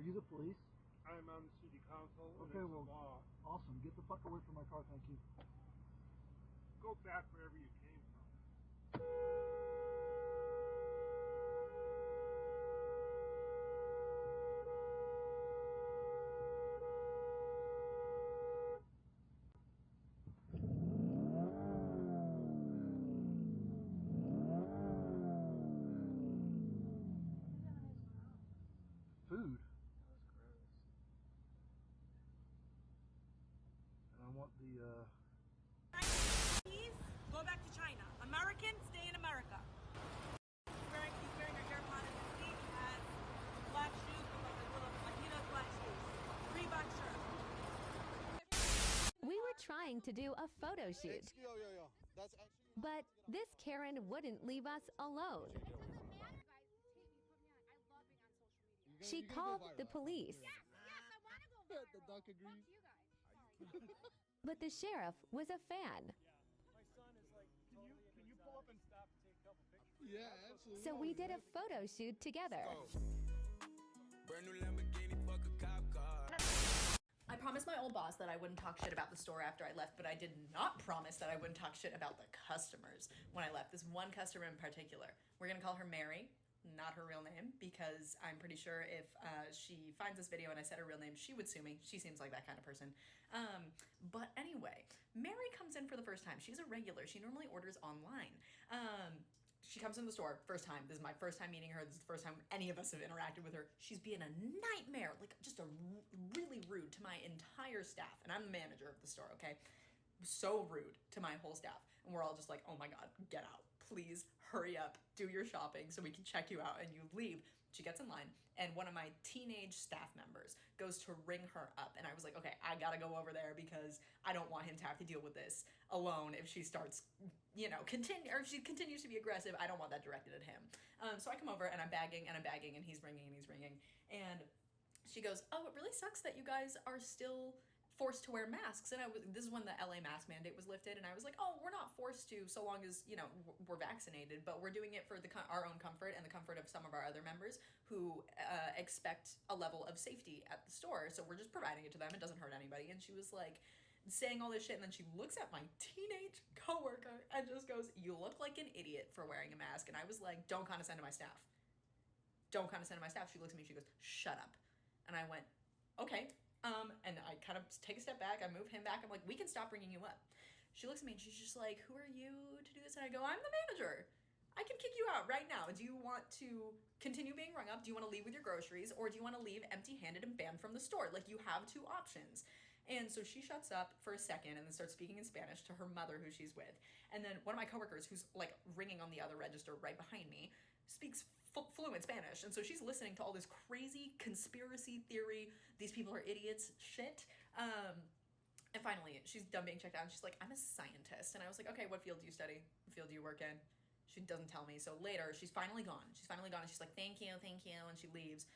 you the police? I'm on the city council. Okay, well, law. Awesome. Get the fuck away from my car, thank you. Go back wherever you came from. Food. That was gross. And I want the, Please go back to China. Americans, stay in America. He's wearing a AirPod in his feet, has black shoes with like a little Adidas black shoes. Reebok shirt. We were trying to do a photo shoot, That's actually but this Karen wouldn't leave us alone. It doesn't matter, guys. It's hate me. Put me on. I love being on social media. She called the police, Yes, I want to go viral. The duck agrees. Fuck you guys. Sorry. but the sheriff was a fan. My son is like, can you pull up and stop and take a couple pictures? Yeah, absolutely. So we did a photo shoot together. Brand new Lamborghini, fuck a cop car. I promised my old boss that I wouldn't talk shit about the store after I left, but I did not promise that I wouldn't talk shit about the customers when I left. This one customer in particular. We're gonna call her Mary, not her real name, because I'm pretty sure if she finds this video and I said her real name, she would sue me. She seems like that kind of person. But anyway, Mary comes in for the first time. She's a regular. She normally orders online. She comes in the store, first time. This is my first time meeting her. This is the first time any of us have interacted with her. She's being a nightmare, like just really rude to my entire staff. And I'm the manager of the store, okay? So rude to my whole staff. And we're all just like, oh my God, get out. Please hurry up, do your shopping so we can check you out, and you leave. She gets in line, and one of my teenage staff members goes to ring her up. And I was like, okay, I gotta go over there because I don't want him to have to deal with this alone if she starts, you know, if she continues to be aggressive. I don't want that directed at him. So I come over and I'm bagging and he's ringing. And she goes, oh, it really sucks that you guys are still forced to wear masks. And this is when the LA mask mandate was lifted, and I was like, oh, we're not forced to so long as, you know, we're vaccinated, but we're doing it for our own comfort and the comfort of some of our other members who expect a level of safety at the store, so we're just providing it to them. It doesn't hurt anybody. And she was like saying all this shit, and then she looks at my teenage coworker and just goes, you look like an idiot for wearing a mask. And I was like, don't condescend to my staff. Don't condescend to my staff. She looks at me, she goes, shut up. And I went, okay. And I kind of take a step back, I move him back, I'm like, we can stop bringing you up. She looks at me and she's just like, who are you to do this? And I go, I'm the manager. I can kick you out right now. Do you want to continue being rung up? Do you want to leave with your groceries? Or do you want to leave empty-handed and banned from the store? Like, you have two options. And so she shuts up for a second and then starts speaking in Spanish to her mother who she's with. And then one of my coworkers, who's like ringing on the other register right behind me, speaks fluent Spanish. And so she's listening to all this crazy conspiracy theory, these people are idiots shit. And finally she's done being checked out and she's like, I'm a scientist. And I was like, okay, what field do you study? What field do you work in? She doesn't tell me. So later she's finally gone and she's like, thank you. And she leaves.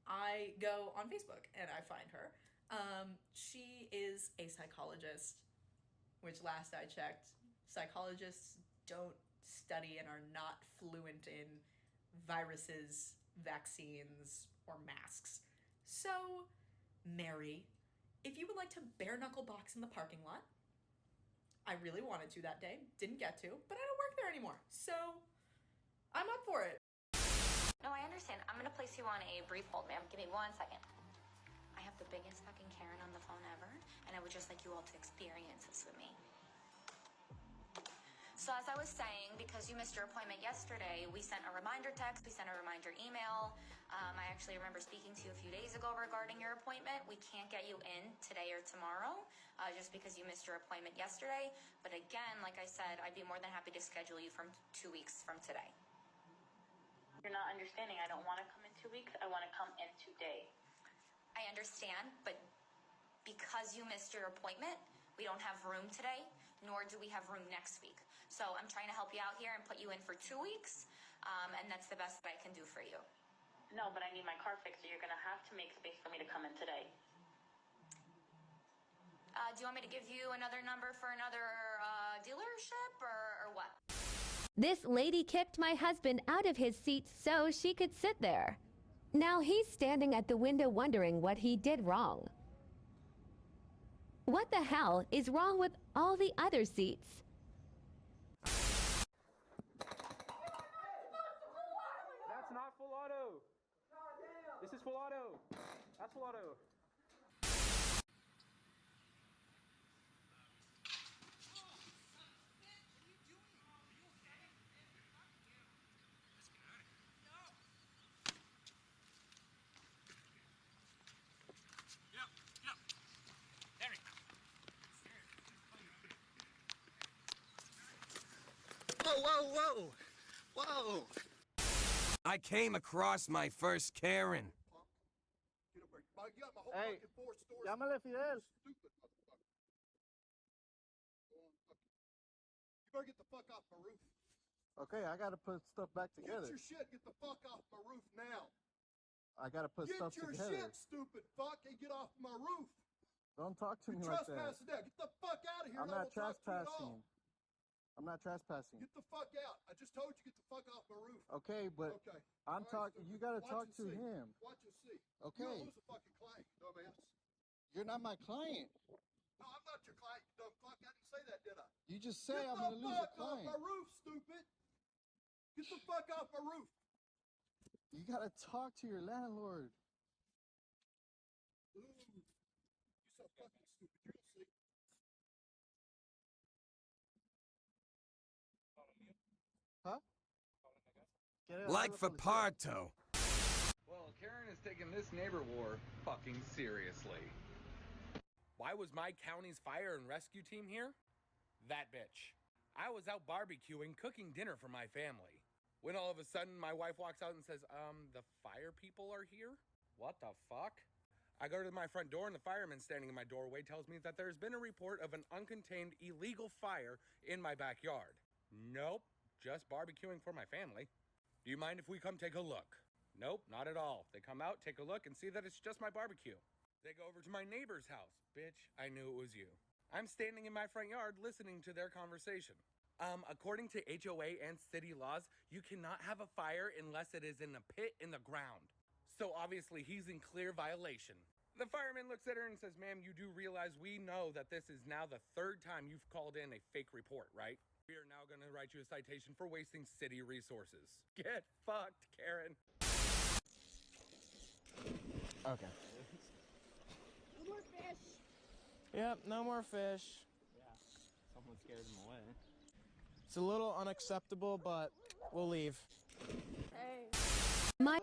I go on Facebook and I find her. She is a psychologist, which last I checked, psychologists don't study and are not fluent in viruses, vaccines, or masks. So, Mary, if you would like to bare knuckle box in the parking lot, I really wanted to that day, didn't get to, but I don't work there anymore, so I'm up for it. No, I understand. I'm gonna place you on a brief hold, ma'am. Give me 1 second. I have the biggest fucking Karen on the phone ever, and I would just like you all to experience this with me. So as I was saying, because you missed your appointment yesterday, we sent a reminder text, we sent a reminder email. I actually remember speaking to you a few days ago regarding your appointment. We can't get you in today or tomorrow, just because you missed your appointment yesterday. But again, like I said, I'd be more than happy to schedule you from 2 weeks from today. You're not understanding. I don't want to come in 2 weeks. I want to come in today. I understand, but because you missed your appointment, we don't have room today, nor do we have room next week. So I'm trying to help you out here and put you in for 2 weeks, and that's the best that I can do for you. No, but I need my car fixed, so you're going to have to make space for me to come in today. Do you want me to give you another number for another dealership, or what? This lady kicked my husband out of his seat so she could sit there. Now he's standing at the window wondering what he did wrong. What the hell is wrong with all the other seats? That's not full auto. This is full auto. That's full auto. Whoa, whoa, whoa! Whoa! I came across my first Karen. Hey, llámale Fidel. You better get the fuck off my roof. Okay, I gotta put stuff back together. Get your shit, get the fuck off my roof now. I gotta put Get stuff your together. shit, stupid fuck, and get off my roof. Don't talk to You're me like that. trespassing now. Get the fuck out of here. I'm and I not won't talk to you at all. trespassing. I'm not trespassing. Get the fuck out. I just told you get the fuck off my roof. Okay, but Okay. I'm All right, talking. stupid. You gotta Watch talk and to see. him. Watch and see. Okay. You're gonna lose a fucking client, dumbass. You're not my client. No, I'm not your client, you dumb fuck. I didn't say that, did I? You just say Get I'm the gonna lose a fuck off client. my roof, stupid. Get the fuck off my roof. You gotta talk to your landlord. Ooh. You're so fucking stupid. You're gonna see. Huh? Like for Parto. Well, Karen is taking this neighbor war fucking seriously. Why was my county's fire and rescue team here? That bitch. I was out barbecuing, cooking dinner for my family. When all of a sudden my wife walks out and says, the fire people are here? What the fuck? I go to my front door and the fireman standing in my doorway tells me that there's been a report of an uncontained illegal fire in my backyard. Nope, just barbecuing for my family. Do you mind if we come take a look? Nope, not at all. They come out, take a look, and see that it's just my barbecue. They go over to my neighbor's house. Bitch, I knew it was you. I'm standing in my front yard listening to their conversation. According to HOA and city laws, you cannot have a fire unless it is in a pit in the ground. So obviously he's in clear violation. The fireman looks at her and says, ma'am, you do realize we know that this is now the third time you've called in a fake report, right? We are now gonna write you a citation for wasting city resources. Get fucked, Karen. Okay. No more fish. Yep, no more fish. Yeah, someone scared them away. It's a little unacceptable, but we'll leave. Hey. My